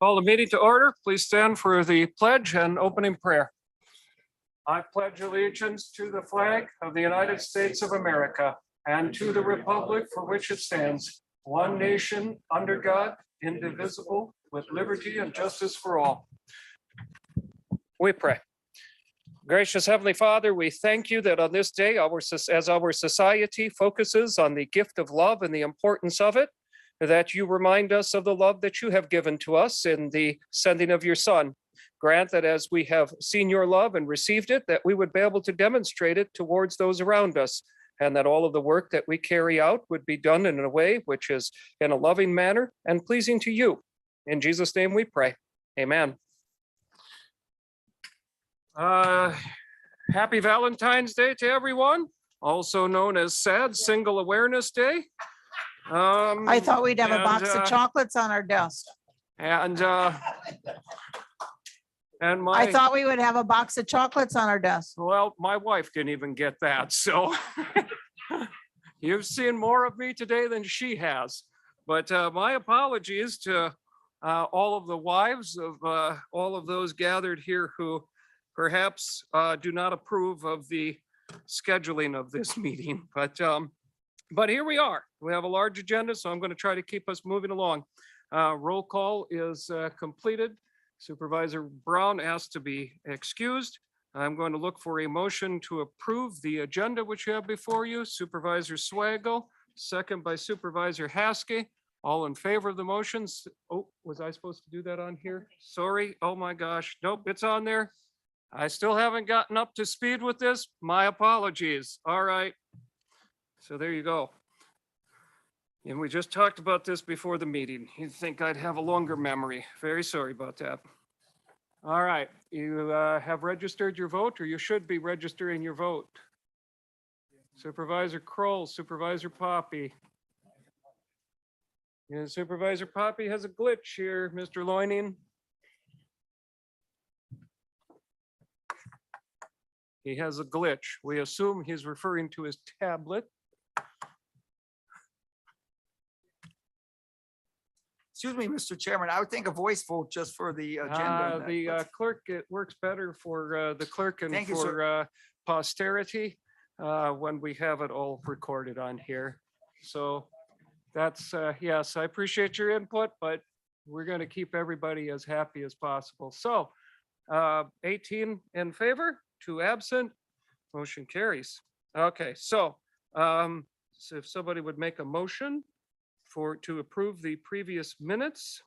Call the meeting to order. Please stand for the pledge and opening prayer. I pledge allegiance to the flag of the United States of America and to the republic for which it stands, one nation, under God, indivisible, with liberty and justice for all. We pray. Gracious Heavenly Father, we thank you that on this day, as our society focuses on the gift of love and the importance of it, that you remind us of the love that you have given to us in the sending of your Son. Grant that as we have seen your love and received it, that we would be able to demonstrate it towards those around us, and that all of the work that we carry out would be done in a way which is in a loving manner and pleasing to you. In Jesus' name we pray. Amen. Happy Valentine's Day to everyone, also known as Sad Single Awareness Day. I thought we'd have a box of chocolates on our desk. I thought we would have a box of chocolates on our desk. Well, my wife didn't even get that, so you've seen more of me today than she has. But my apologies to all of the wives of all of those gathered here who perhaps do not approve of the scheduling of this meeting. But here we are. We have a large agenda, so I'm going to try to keep us moving along. Roll call is completed. Supervisor Brown asked to be excused. I'm going to look for a motion to approve the agenda which you have before you. Supervisor Swagel, second by Supervisor Haskey. All in favor of the motions? Oh, was I supposed to do that on here? Sorry. Oh my gosh. Nope, it's on there. I still haven't gotten up to speed with this. My apologies. All right. So there you go. And we just talked about this before the meeting. You'd think I'd have a longer memory. Very sorry about that. All right, you have registered your vote, or you should be registering your vote. Supervisor Kroll, Supervisor Poppy. And Supervisor Poppy has a glitch here, Mr. Loining. He has a glitch. We assume he's referring to his tablet. Excuse me, Mr. Chairman, I would think a voice vote just for the agenda. The clerk, it works better for the clerk and Thank you, for posterity when we have it all recorded on here. So that's, yes, I appreciate your input, but we're going to keep everybody as happy as possible. So 18 in favor, 2 absent, motion carries. Okay, so if somebody would make a motion to approve the previous minutes.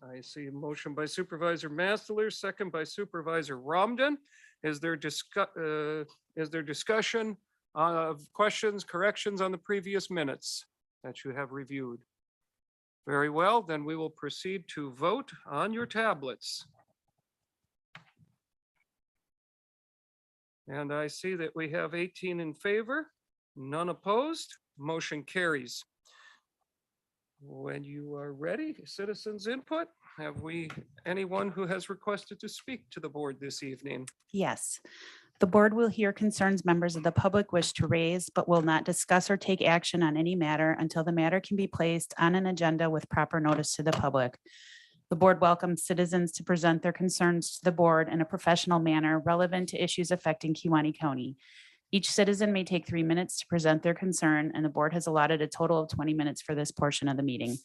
I see a motion by Supervisor Mastler, second by Supervisor Romden. Is there discussion of questions, corrections on the previous minutes that you have reviewed? Very well, then we will proceed to vote on your tablets. And I see that we have 18 in favor, none opposed, motion carries. When you are ready, citizens input, have we anyone who has requested to speak to the board this evening? Yes. The board will hear concerns members of the public wish to raise, but will not discuss or take action on any matter until the matter can be placed on an agenda with proper notice to the public. The board welcomes citizens to present their concerns to the board in a professional manner relevant to issues affecting Kewaunee County. Each citizen may take 3 minutes to present their concern, and the board has allotted a total of 20 minutes for this portion of the meeting.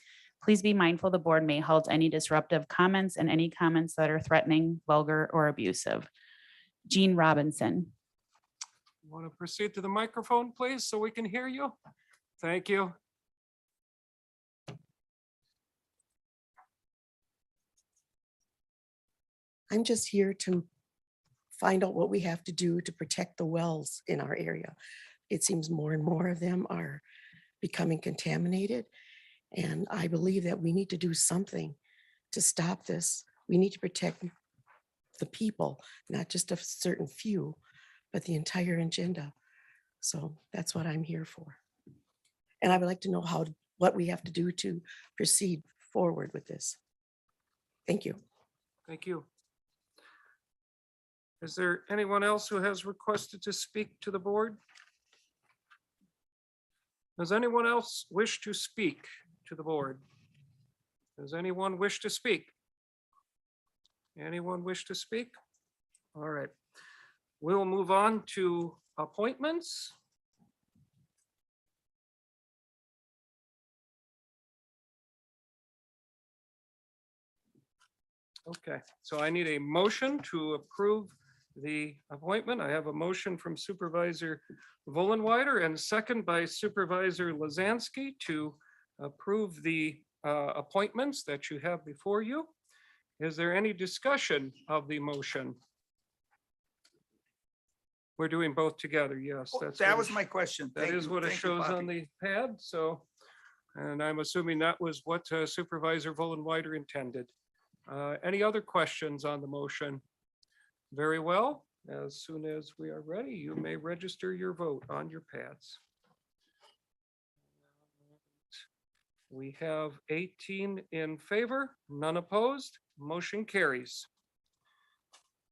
Please be mindful the board may halt any disruptive comments and any comments that are threatening, vulgar, or abusive. Jean Robinson. Want to proceed to the microphone, please, so we can hear you? Thank you. I'm just here to find out what we have to do to protect the wells in our area. It seems more and more of them are becoming contaminated. And I believe that we need to do something to stop this. We need to protect the people, not just a certain few, but the entire agenda. So that's what I'm here for. And I would like to know what we have to do to proceed forward with this. Thank you. Thank you. Is there anyone else who has requested to speak to the board? Does anyone else wish to speak to the board? Does anyone wish to speak? Anyone wish to speak? All right. We'll move on to appointments. Okay, so I need a motion to approve the appointment. I have a motion from Supervisor Vollenweider and second by Supervisor Lazansky to approve the appointments that you have before you. Is there any discussion of the motion? We're doing both together, yes. That what was it- my question. That Thank is you. what it Thank you, shows on Bobby. the pad, so, and I'm assuming that was what Supervisor Vollenweider intended. Any other questions on the motion? Very well, as soon as we are ready, you may register your vote on your pads. We have 18 in favor, none opposed, motion carries.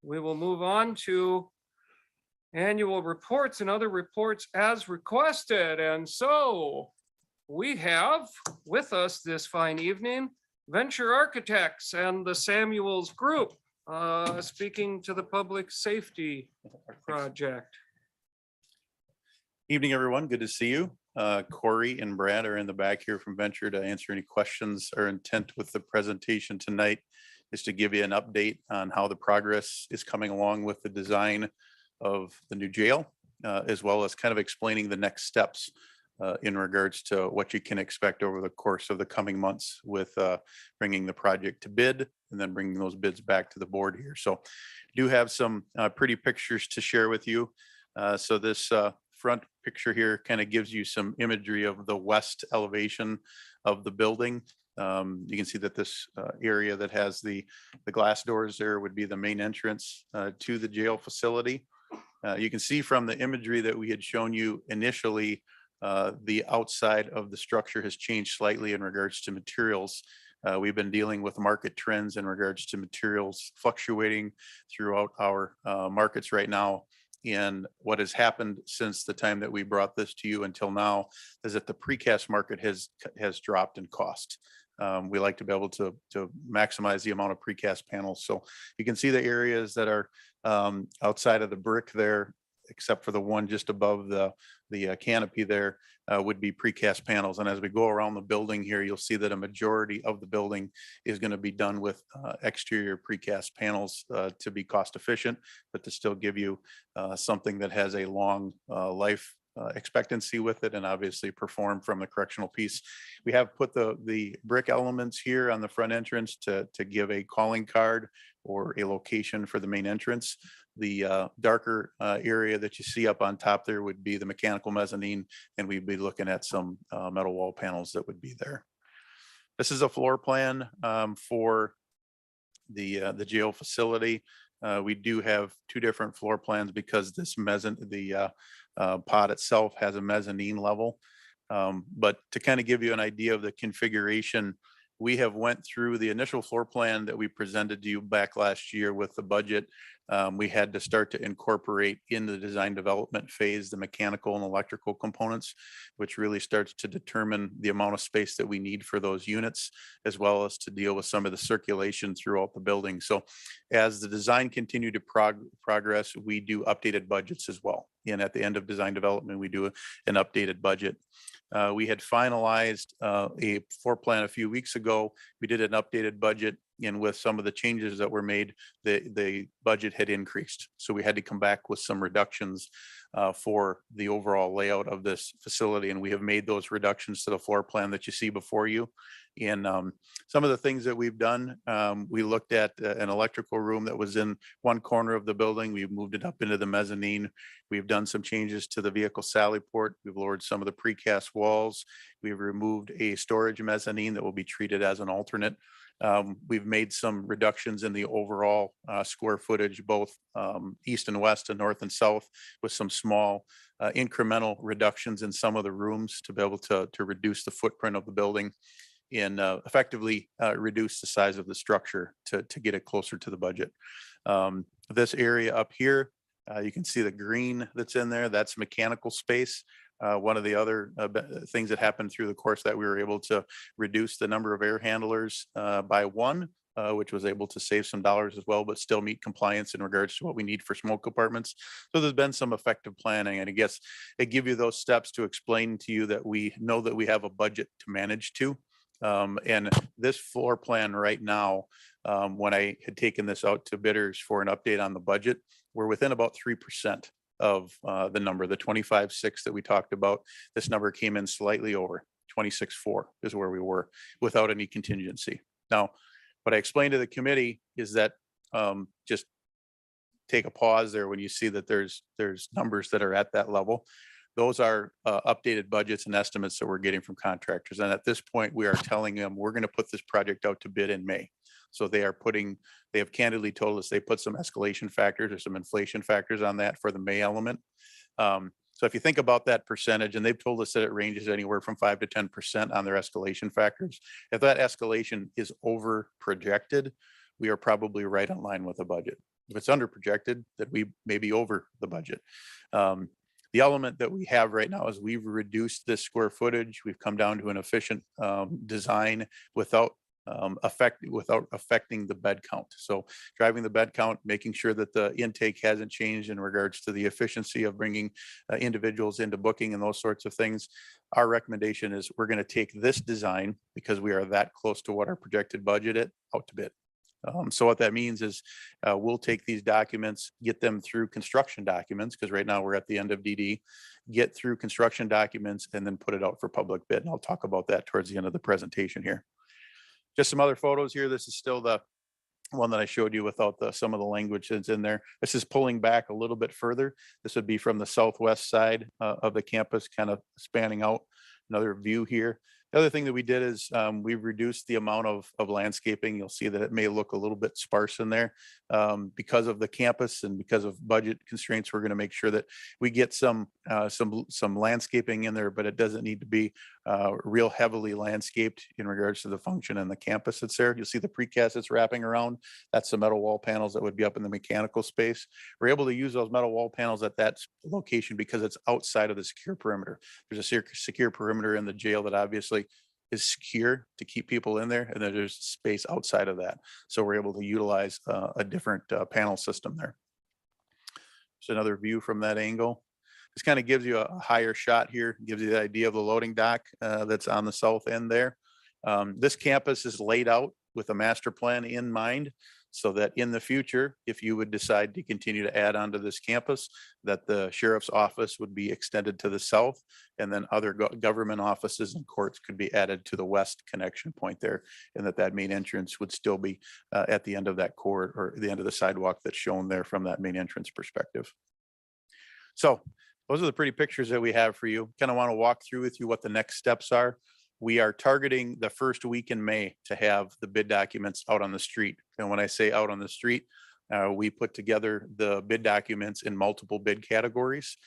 We will move on to annual reports and other reports as requested. And so we have with us this fine evening, Venture Architects and the Samuels Group, speaking to the public safety project. Evening, everyone. Good to see you. Corey and Brad are in the back here from Venture to answer any questions. Our intent with the presentation tonight is to give you an update on how the progress is coming along with the design of the new jail, as well as kind of explaining the next steps in regards to what you can expect over the course of the coming months with bringing the project to bid and then bringing those bids back to the board here. So do have some pretty pictures to share with you. So this front picture here kind of gives you some imagery of the west elevation of the building. You can see that this area that has the glass doors there would be the main entrance to the jail facility. You can see from the imagery that we had shown you initially, the outside of the structure has changed slightly in regards to materials. We've been dealing with market trends in regards to materials fluctuating throughout our markets right now. And what has happened since the time that we brought this to you until now is that the precast market has dropped in cost. We like to be able to maximize the amount of precast panels. So you can see the areas that are outside of the brick there, except for the one just above the canopy there, would be precast panels. And as we go around the building here, you'll see that a majority of the building is going to be done with exterior precast panels to be cost efficient, but to still give you something that has a long life expectancy with it and obviously perform from the correctional piece. We have put the brick elements here on the front entrance to give a calling card or a location for the main entrance. The darker area that you see up on top there would be the mechanical mezzanine, and we'd be looking at some metal wall panels that would be there. This is a floor plan for the jail facility. We do have two different floor plans because this the pod itself has a mezzanine level. But to kind of give you an idea of the configuration, we have went through the initial floor plan that we presented to you back last year with the budget. We had to start to incorporate in the design development phase the mechanical and electrical components, which really starts to determine the amount of space that we need for those units, as well as to deal with some of the circulation throughout the building. So as the design continued to progress, we do updated budgets as well. And at the end of design development, we do an updated budget. We had finalized a floor plan a few weeks ago. We did an updated budget, and with some of the changes that were made, the budget had increased. So we had to come back with some reductions for the overall layout of this facility. And we have made those reductions to the floor plan that you see before you. And some of the things that we've done, we looked at an electrical room that was in one corner of the building. We've moved it up into the mezzanine. We've done some changes to the vehicle sally port. We've lowered some of the precast walls. We've removed a storage mezzanine that will be treated as an alternate. We've made some reductions in the overall square footage, both east and west and north and south, with some small incremental reductions in some of the rooms to be able to reduce the footprint of the building and effectively reduce the size of the structure to get it closer to the budget. This area up here, you can see the green that's in there. That's mechanical space. One of the other things that happened through the course that we were able to reduce the number of air handlers by one, which was able to save some dollars as well, but still meet compliance in regards to what we need for smoke compartments. So there's been some effective planning, and I guess it give you those steps to explain to you that we know that we have a budget to manage to. And this floor plan right now, when I had taken this out to bidders for an update on the budget, we're within about 3% of the number, the 25.6 that we talked about. This number came in slightly over 26.4 is where we were without any contingency. Now, what I explained to the committee is that just take a pause there when you see that there's numbers that are at that level. Those are updated budgets and estimates that we're getting from contractors. And at this point, we are telling them we're going to put this project out to bid in May. So they have candidly told us they put some escalation factors or some inflation factors on that for the May element. So if you think about that percentage, and they've told us that it ranges anywhere from 5 to 10% on their escalation factors. If that escalation is over projected, we are probably right in line with the budget. If it's under projected, then we may be over the budget. The element that we have right now is we've reduced this square footage. We've come down to an efficient design without affecting the bed count. So driving the bed count, making sure that the intake hasn't changed in regards to the efficiency of bringing individuals into booking and those sorts of things. Our recommendation is we're going to take this design, because we are that close to what our projected budget is, out to bid. So what that means is we'll take these documents, get them through construction documents, because right now we're at the end of DD, get through construction documents, and then put it out for public bid. And I'll talk about that towards the end of the presentation here. Just some other photos here. This is still the one that I showed you without some of the language that's in there. This is pulling back a little bit further. This would be from the southwest side of the campus, kind of spanning out. Another view here. The other thing that we did is we've reduced the amount of landscaping. You'll see that it may look a little bit sparse in there because of the campus and because of budget constraints. We're going to make sure that we get some landscaping in there, but it doesn't need to be real heavily landscaped in regards to the function and the campus that's there. You'll see the precast that's wrapping around. That's the metal wall panels that would be up in the mechanical space. We're able to use those metal wall panels at that location because it's outside of the secure perimeter. There's a secure perimeter in the jail that obviously is secure to keep people in there, and then there's space outside of that. So we're able to utilize a different panel system there. So another view from that angle. This kind of gives you a higher shot here, gives you the idea of the loading dock that's on the south end there. This campus is laid out with a master plan in mind, so that in the future, if you would decide to continue to add on to this campus, that the sheriff's office would be extended to the south, and then other government offices and courts could be added to the west connection point there, and that main entrance would still be at the end of that corridor, or the end of the sidewalk that's shown there from that main entrance perspective. So those are the pretty pictures that we have for you. Kind of want to walk through with you what the next steps are. We are targeting the first week in May to have the bid documents out on the street. And when I say out on the street, we put together the bid documents in multiple bid categories.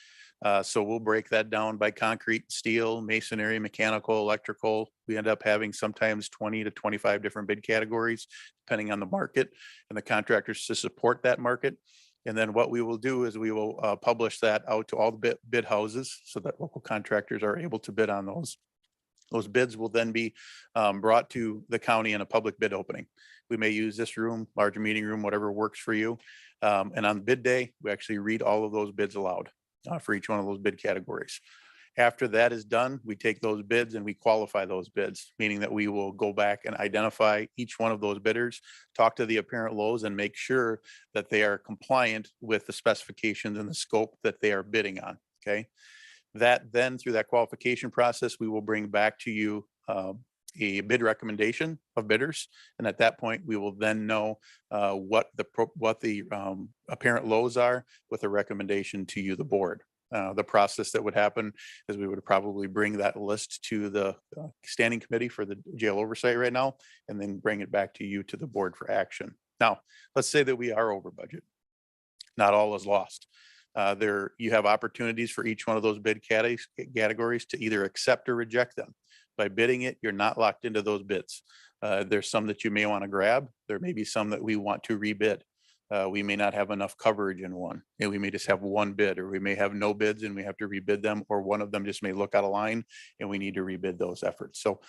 So we'll break that down by concrete, steel, masonry, mechanical, electrical. We end up having sometimes 20 to 25 different bid categories, depending on the market and the contractors to support that market. And then what we will do is we will publish that out to all the bid houses so that local contractors are able to bid on those. Those bids will then be brought to the county in a public bid opening. We may use this room, larger meeting room, whatever works for you. And on bid day, we actually read all of those bids aloud for each one of those bid categories. After that is done, we take those bids and we qualify those bids, meaning that we will go back and identify each one of those bidders, talk to the apparent lows, and make sure that they are compliant with the specifications and the scope that they are bidding on. Okay. That then, through that qualification process, we will bring back to you a bid recommendation of bidders. And at that point, we will then know what the apparent lows are with a recommendation to you, the board. The process that would happen is we would probably bring that list to the standing committee for the jail oversight right now, and then bring it back to you, to the board, for action. Now, let's say that we are over budget. Not all is lost. You have opportunities for each one of those bid categories to either accept or reject them. By bidding it, you're not locked into those bids. There's some that you may want to grab. There may be some that we want to rebid. we may not have enough coverage in one, and we may just have one bid, or we may have no bids and we have to rebid them, or one of them just may look out of line and we need to rebid those efforts. So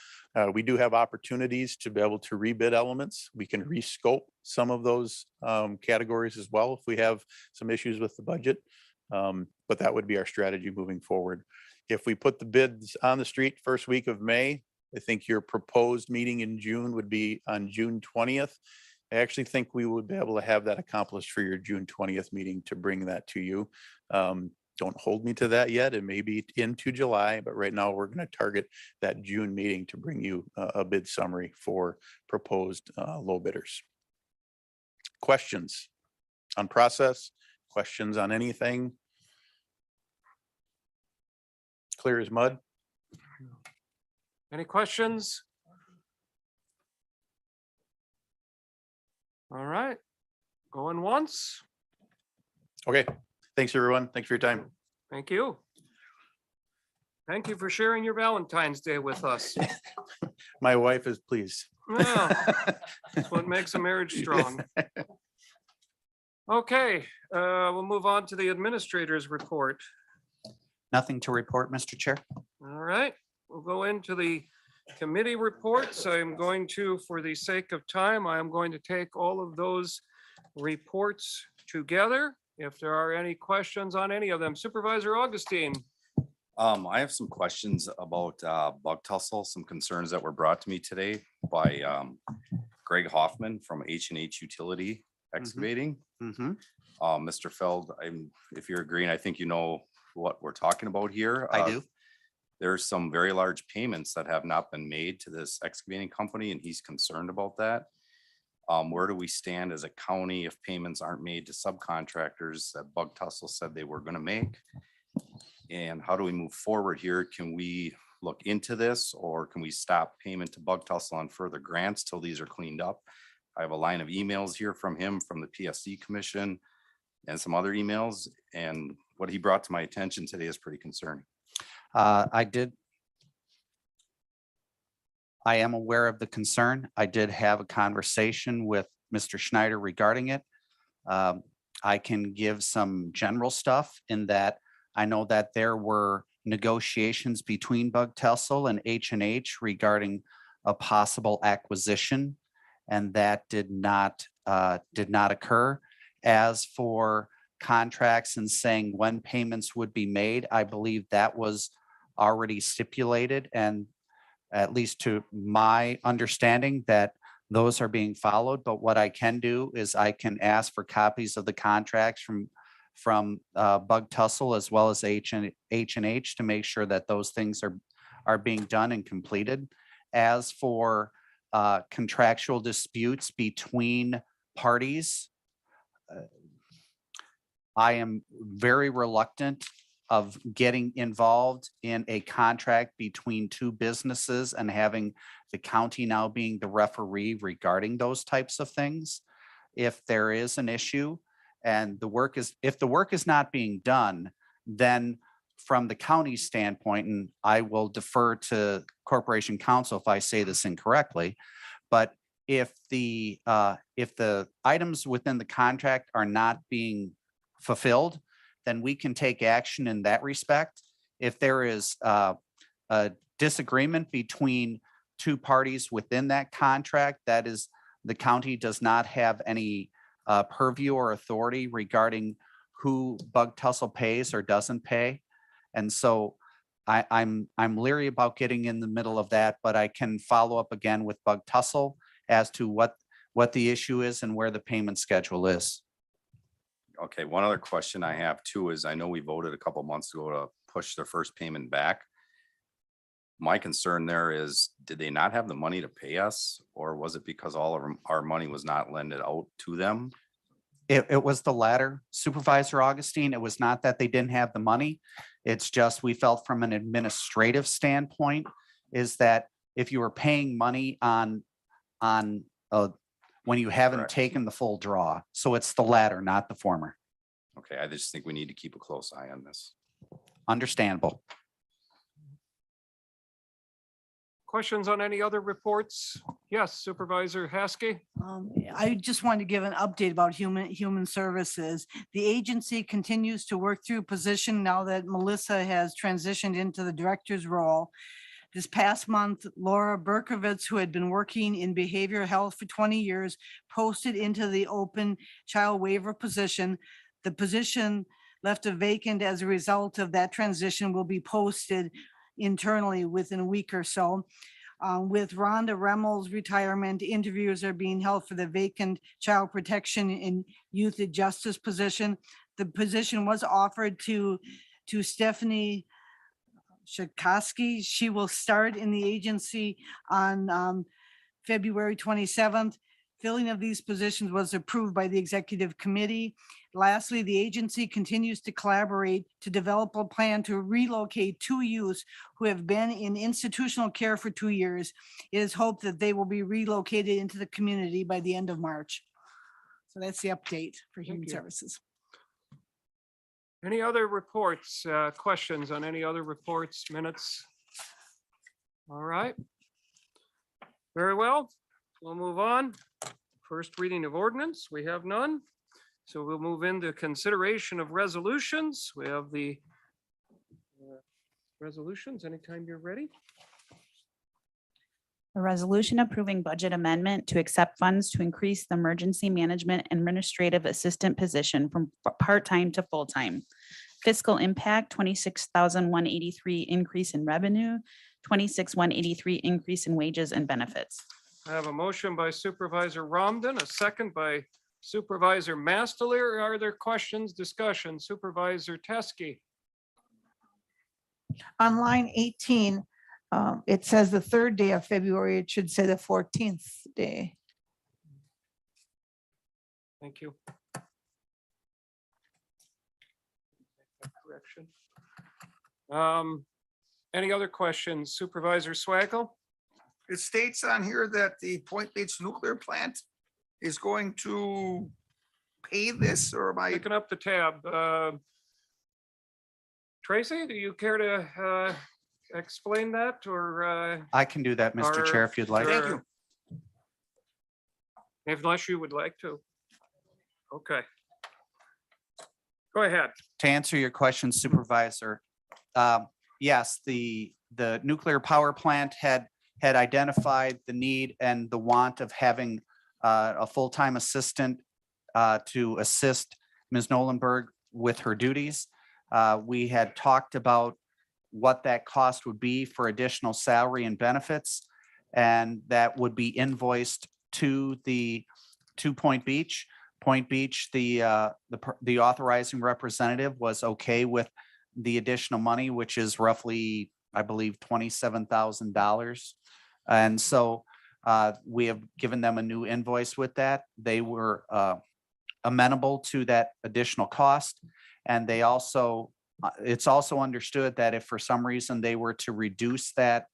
we do have opportunities to be able to rebid elements. We can rescope some of those categories as well if we have some issues with the budget. But that would be our strategy moving forward. If we put the bids on the street first week of May, I think your proposed meeting in June would be on June 20th. I actually think we would be able to have that accomplished for your June 20th meeting to bring that to you. Don't hold me to that yet. It may be into July, but right now we're going to target that June meeting to bring you a bid summary for proposed low bidders. Questions on process? Questions on anything? Clear as mud? Any questions? All right, going once. Okay, thanks everyone. Thanks for your time. Thank you. Thank you for sharing your Valentine's Day with us. My wife is pleased. Yeah, that's what makes a marriage strong. Okay, we'll move on to the administrator's report. Nothing to report, Mr. Chair. All right, we'll go into the committee reports. I'm going to, for the sake of time, I am going to take all of those reports together. If there are any questions on any of them, Supervisor Augustine. I have some questions about bug tussle, some concerns that were brought to me today by Greg Hoffman from H&H Utility Excavating. Mr. Feld, if you're agreeing, I think you know what we're talking about here. I do. There's some very large payments that have not been made to this excavating company, and he's concerned about that. Where do we stand as a county if payments aren't made to subcontractors that Bug Tussle said they were going to make? And how do we move forward here? Can we look into this, or can we stop payment to Bug Tussle on further grants till these are cleaned up? I have a line of emails here from him, from the PSC Commission, and some other emails. And what he brought to my attention today is pretty concerning. I am aware of the concern. I did have a conversation with Mr. Schneider regarding it. I can give some general stuff in that I know that there were negotiations between Bug Tussle and H&H regarding a possible acquisition, and that did not occur. As for contracts and saying when payments would be made, I believe that was already stipulated, and at least to my understanding that those are being followed. But what I can do is I can ask for copies of the contracts from Bug Tussle as well as H&H to make sure that those things are being done and completed. As for contractual disputes between parties, I am very reluctant of getting involved in a contract between two businesses and having the county now being the referee regarding those types of things. If there is an issue and if the work is not being done, then from the county standpoint, and I will defer to Corporation Counsel if I say this incorrectly, but if the items within the contract are not being fulfilled, then we can take action in that respect. If there is a disagreement between two parties within that contract, that is, the county does not have any purview or authority regarding who Bug Tussle pays or doesn't pay. And so I'm leery about getting in the middle of that, but I can follow up again with Bug Tussle as to what the issue is and where the payment schedule is. Okay, one other question I have too is I know we voted a couple months ago to push their first payment back. My concern there is, did they not have the money to pay us, or was it because all of our money was not lended out to them? It was the latter, Supervisor Augustine. It was not that they didn't have the money. It's just we felt from an administrative standpoint is that if you were paying money on when you haven't Correct. taken the full draw. So it's the latter, not the former. Okay, I just think we need to keep a close eye on this. Understandable. Questions on any other reports? Yes, Supervisor Haskey. I just wanted to give an update about human services. The agency continues to work through position now that Melissa has transitioned into the director's role. This past month, Laura Berkovitz, who had been working in behavioral health for 20 years, posted into the open child waiver position. The position left vacant as a result of that transition will be posted internally within a week or so. With Rhonda Remmel's retirement, interviews are being held for the vacant child protection and youth justice position. The position was offered to Stephanie Shikoski. She will start in the agency on February 27th. Filling of these positions was approved by the executive committee. Lastly, the agency continues to collaborate to develop a plan to relocate 2 youths who have been in institutional care for 2 years. It is hoped that they will be relocated into the community by the end of March. So that's the update for human you. services. Any other reports, questions on any other reports, minutes? All right. Very well. We'll move on. First reading of ordinance, we have none. So we'll move into consideration of resolutions. We have the resolutions. Anytime you're ready. A resolution approving budget amendment to accept funds to increase the emergency management administrative assistant position from part-time to full-time. Fiscal impact, 26,183 increase in revenue, 26,183 increase in wages and benefits. I have a motion by Supervisor Romden, a second by Supervisor Masteler. Are there questions, discussion? Supervisor Teske. On line 18, it says the 3rd day of February. It should say the 14th day. Thank you. Correction. Any other questions? Supervisor Swaggle? It states on here that the Point Beach nuclear plant is going to pay this, or am I? Picking up the tab. Tracy, do you care to explain that or? I can do that, Mr. Chair, if you'd like. Thank you. Unless you would like to. Okay. Go ahead. To answer your question, Supervisor, yes, the nuclear power plant had identified the need and the want of having a full-time assistant to assist Ms. Nolenberg with her duties. We had talked about what that cost would be for additional salary and benefits, and that would be invoiced to Point Beach. Point Beach, the authorizing representative was okay with the additional money, which is roughly, I believe, $27,000. And so we have given them a new invoice with that. They were amenable to that additional cost. And they also, it's also understood that if for some reason they were to reduce that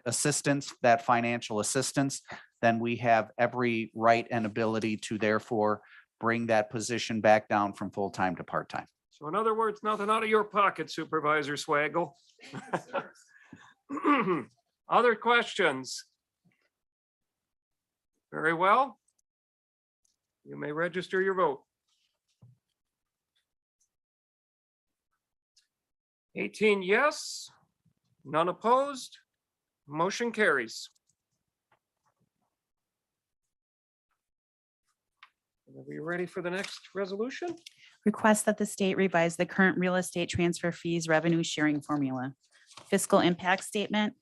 assistance, that financial assistance, then we have every right and ability to therefore bring that position back down from full-time to part-time. So in other words, nothing out of your pocket, Supervisor Swaggle. Other questions? Very well. You may register your vote. 18 yes, none opposed, motion carries. Are we ready for the next resolution? Request that the state revise the current real estate transfer fees revenue sharing formula. Fiscal impact statement.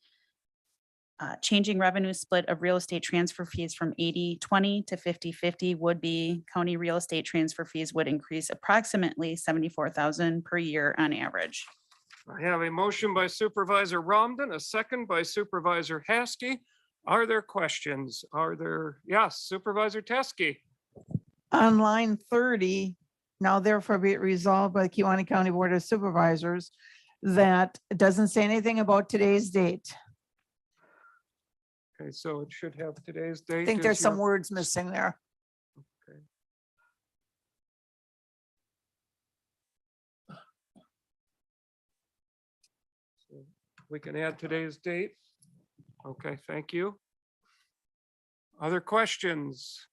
Changing revenue split of real estate transfer fees from 80-20 to 50-50 would be county real estate transfer fees would increase approximately 74,000 per year on average. I have a motion by Supervisor Romden, a second by Supervisor Haskey. Are there questions? Are there? Yes, Supervisor Teske. On line 30, now therefore be it resolved by the Kewaunee County Board of Supervisors that it doesn't say anything about today's date. Okay, so it should have today's date. I think as there's some your- words missing there. Okay. So we can add today's date. Okay, thank you. Other questions?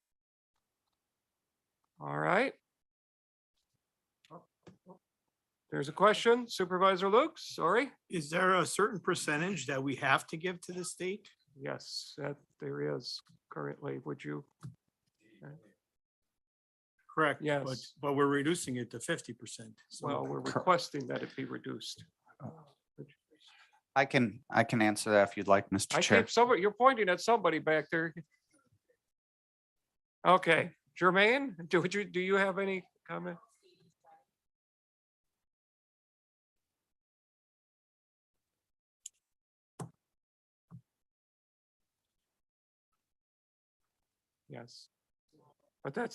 All right. There's a question, Supervisor Luke, sorry. Is there a certain percentage that we have to give to the state? Yes, that there is currently. Would you? Correct. Yes. But we're reducing it to 50%. Well, we're requesting that it be reduced. I can answer that if you'd like, Mr. I Chair. keep somebody, you're pointing at somebody back there. Okay, Jermaine, do you have any comment? Yes. But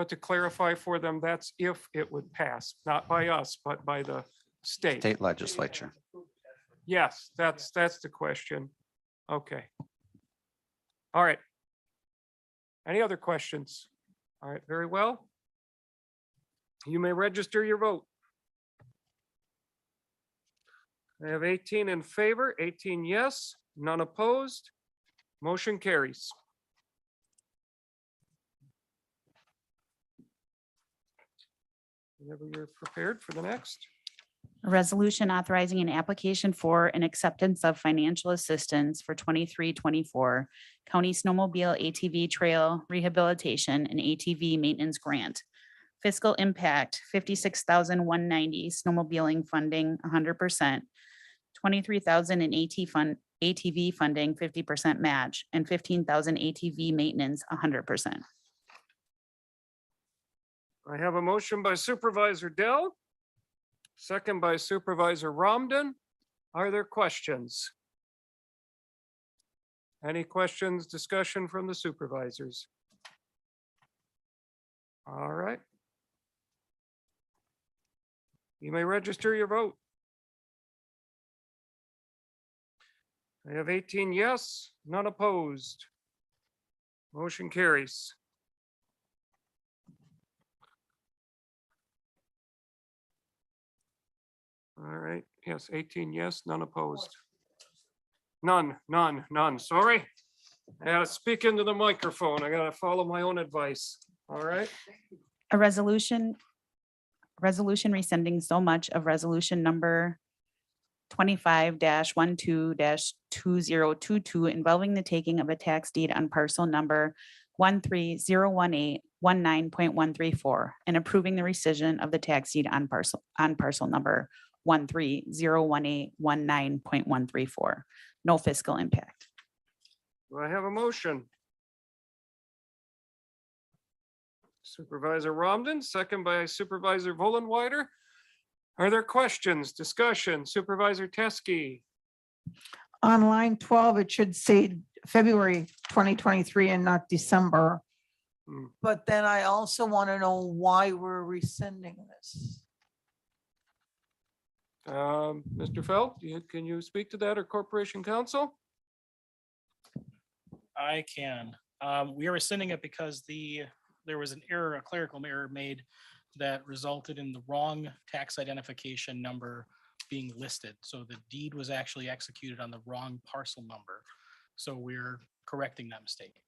to clarify for them, that's if it would pass, not by us, but by the state. State legislature. Yes, that's the question. Okay. All right. Any other questions? All right, very well. You may register your vote. I have 18 in favor, 18 yes, none opposed. Motion carries. Whenever you're prepared for the next. A resolution authorizing an application for an acceptance of financial assistance for 23-24 county snowmobile ATV trail rehabilitation and ATV maintenance grant. Fiscal impact, 56,190 snowmobiling funding, 100%, 23,000 in ATV funding, 50% match, and 15,000 ATV maintenance, 100%. I have a motion by Supervisor Dell, second by Supervisor Romden. Are there questions? Any questions, discussion from the supervisors? All right. You may register your vote. I have 18 yes, none opposed. Motion carries. All right, yes, 18 yes, none opposed. None. Sorry. I gotta speak into the microphone. I gotta follow my own advice. All right. A resolution rescinding so much of resolution number 25-12-2022 involving the taking of a tax deed on parcel number 1301819.134 and approving the rescission of the tax deed on parcel number 1301819.134. No fiscal impact. Do I have a motion? Supervisor Romden, second by Supervisor Vollenweider. Are there questions, discussion? Supervisor Teske? On line 12, it should say February 2023 and not December. Hmm. But then I also want to know why we're rescinding this. Mr. Felt, can you speak to that or Corporation Counsel? I can. We are rescinding it because there was an error, a clerical error made that resulted in the wrong tax identification number being listed. So the deed was actually executed on the wrong parcel number. So we're correcting that mistake.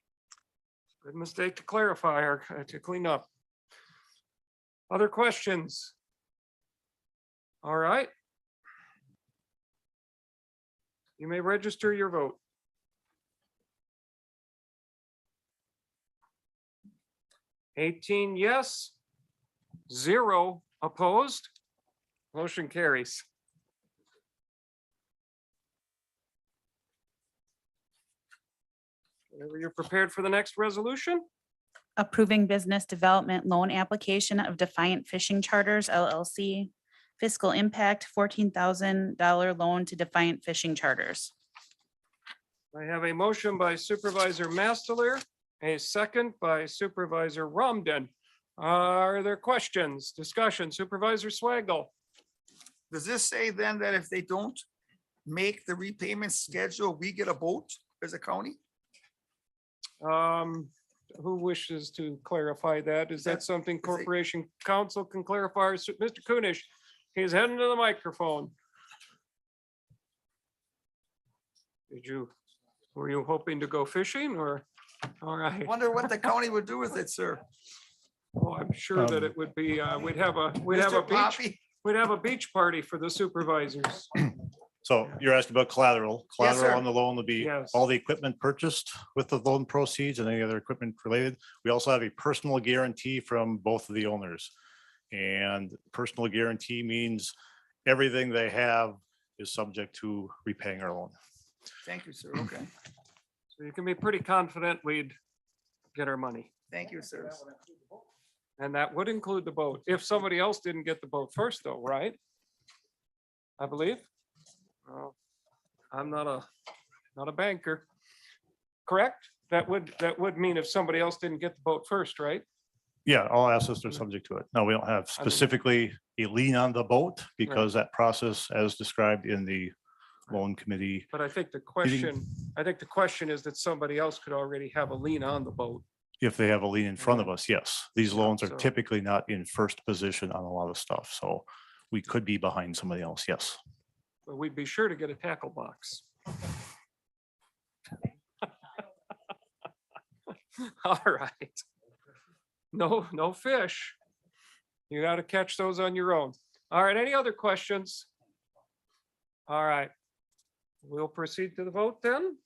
Good mistake to clarify or to clean up. Other questions? All right. You may register your vote. $18 yes, 0 opposed. Motion carries. Whenever you're prepared for the next resolution. Approving business development loan application of Defiant Fishing Charters LLC. Fiscal impact, $14,000 loan to Defiant Fishing Charters. I have a motion by Supervisor Masteler, a second by Supervisor Romden. Are there questions, discussion? Supervisor Swaggle? Does this say then that if they don't make the repayment schedule, we get a boat as a county? Who wishes to clarify that? Is that something Corporation Counsel can clarify? Or Mr. Kunish, he's heading to the microphone. Were you hoping to go fishing or? All right. Wonder what the county would do with it, sir. Oh, I'm sure that it would be, we'd have a beach party for the supervisors. So you're asking about collateral. Yes, sir. Collateral on the loan will be Yes. all the equipment purchased with the loan proceeds and any other equipment related. We also have a personal guarantee from both of the owners. And personal guarantee means everything they have is subject to repaying our loan. Thank you, sir. Okay. So you can be pretty confident we'd get our money. Thank you, sir. And that would include the boat. If somebody else didn't get the boat first though, right? I believe. Well, I'm not a banker. Correct? That would mean if somebody else didn't get the boat first, right? Yeah, all assets are subject to it. No, we don't have specifically a lien on the boat because that process, as described in the loan committee. But I think the question is that somebody else could already have a lien on the boat. If they have a lien in front of us, yes. These loans are so- typically not in first position on a lot of stuff, so we could be behind somebody else, yes. But we'd be sure to get a tackle box. All right. No fish. You got to catch those on your own. All right, any other questions? All right. We'll proceed to the vote then.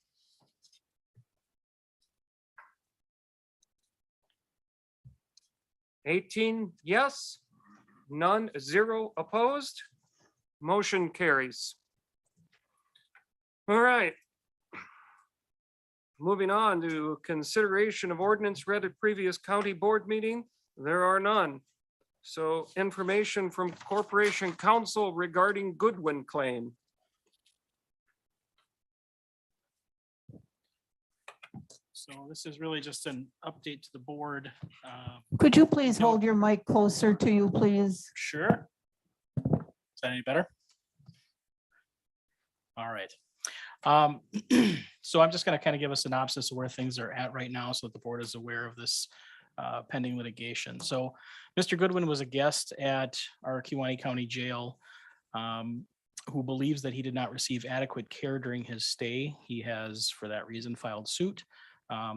$18 yes, none, 0 opposed. Motion carries. All right. Moving on to consideration of ordinance read at previous county board meeting. There are none. So information from Corporation Counsel regarding Goodwin claim. So this is really just an update to the board. Could you please hold your mic closer to you, please? Sure. Is that any better? All right. So I'm just going to kind of give a synopsis of where things are at right now so that the board is aware of this pending litigation. So Mr. Goodwin was a guest at our Kewaunee County Jail who believes that he did not receive adequate care during his stay. He has, for that reason, filed suit.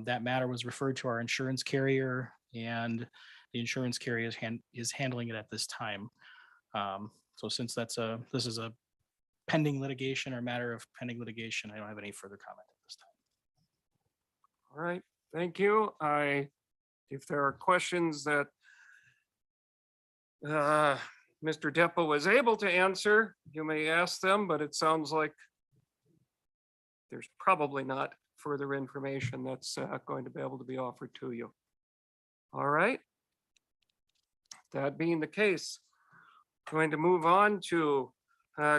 That matter was referred to our insurance carrier, and the insurance carrier is handling it at this time. So since this is a pending litigation or matter of pending litigation, I don't have any further comment at this time. All right, thank you. If there are questions that Mr. Depot was able to answer, you may ask them, but it sounds like there's probably not further information that's going to be able to be offered to you. All right. That being the case, going to move on to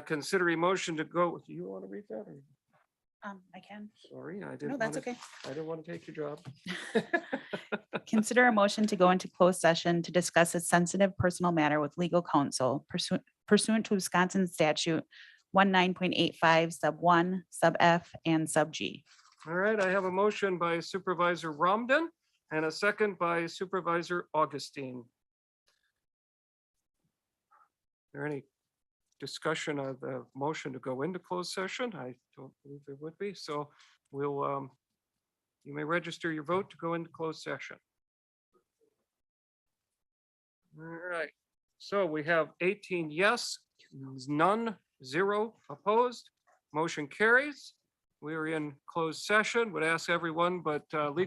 consider a motion to go. Do you want to read that? Or? I can. Sorry, I No, didn't. that's wanna- okay. I didn't want to take your job. Consider a motion to go into closed session to discuss a sensitive personal matter with legal counsel pursuant to Wisconsin statute 19.85 sub 1, sub F, and sub G. All right, I have a motion by Supervisor Romden and a second by Supervisor Augustine. Is there any discussion of the motion to go into closed session? I don't believe there would be, so we'll, you may register your vote to go into closed session. All right, so we have 18 yes, none, 0 opposed. Motion carries. We are in closed session. Would ask everyone but legal